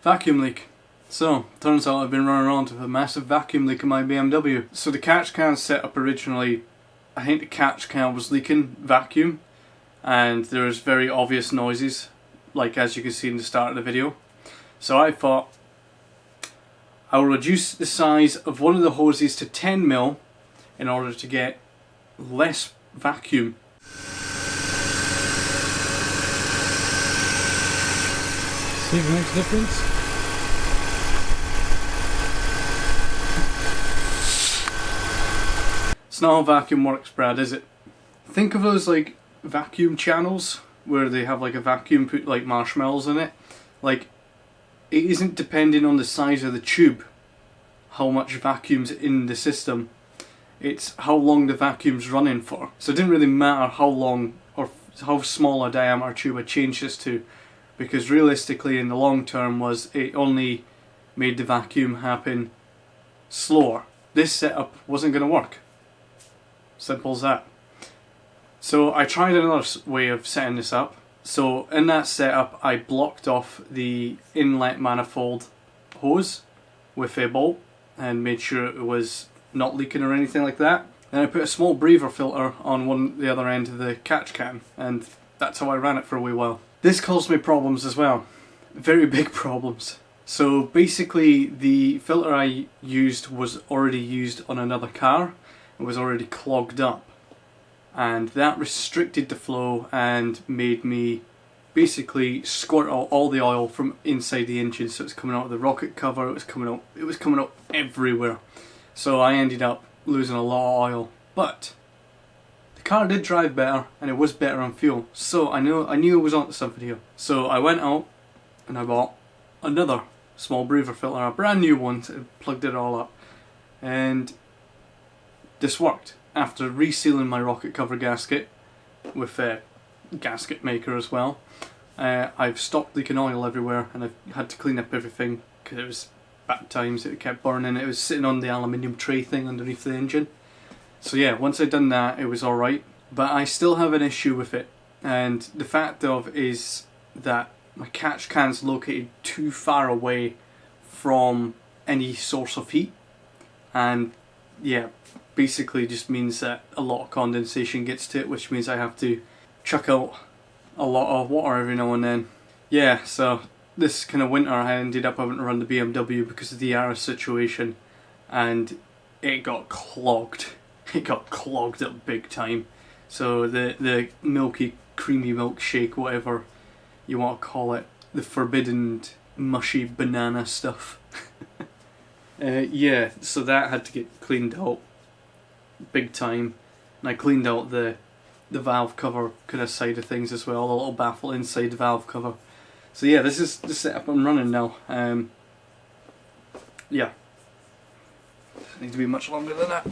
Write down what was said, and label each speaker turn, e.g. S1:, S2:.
S1: Vacuum leak. So, turns out I've been running around with a massive vacuum leak in my BMW. So the catch can setup originally, I think the catch can was leaking vacuum, and there's very obvious noises, like as you can see in the start of the video. So I thought I'll reduce the size of one of the hoses to 10mm in order to get less vacuum.
S2: See if it makes a difference?
S1: It's not how vacuum works, Brad, is it? Think of those like vacuum channels where they have like a vacuum put like marshmallows in it. Like, it isn't depending on the size of the tube how much vacuum's in the system. It's how long the vacuum's running for. So it didn't really matter how long or how small a diameter tube I changed this to, because realistically in the long term was it only made the vacuum happen slower. This setup wasn't going to work. Simple as that. So I tried another way of setting this up. So in that setup I blocked off the inlet manifold hose with a bolt and made sure it was not leaking or anything like that. Then I put a small breather filter on the other end of the catch can, and that's how I ran it for a wee while. This caused me problems as well. Very big problems. So basically the filter I used was already used on another car. It was already clogged up, and that restricted the flow and made me basically squirt out all the oil from inside the engine. So it's coming out of the rocket cover, it was coming out everywhere. So I ended up losing a lot of oil, but the car did drive better and it was better on fuel. So I knew it was onto something here. So I went out and I bought another small breather filter, a brand new one, and plugged it all up, and this worked. After resealing my rocket cover gasket with a gasket maker as well, I've stopped leaking oil everywhere, and I've had to clean up everything because it was bad times. It kept burning. It was sitting on the aluminium tray thing underneath the engine. So yeah, once I'd done that, it was alright, but I still have an issue with it, and the fact of is that my catch can's located too far away from any source of heat, and yeah, basically just means that a lot of condensation gets to it, which means I have to chuck out a lot of water every now and then. Yeah, so this kind of winter I ended up having to run the BMW because of the Yaris situation, and it got clogged. It got clogged up big time. So the milky, creamy milkshake, whatever you want to call it, the forbidden mushy banana stuff. Yeah, so that had to get cleaned out big time, and I cleaned out the valve cover kind of side of things as well, the little baffle inside the valve cover. So yeah, this is the setup I'm running now. Yeah, doesn't need to be much longer than that.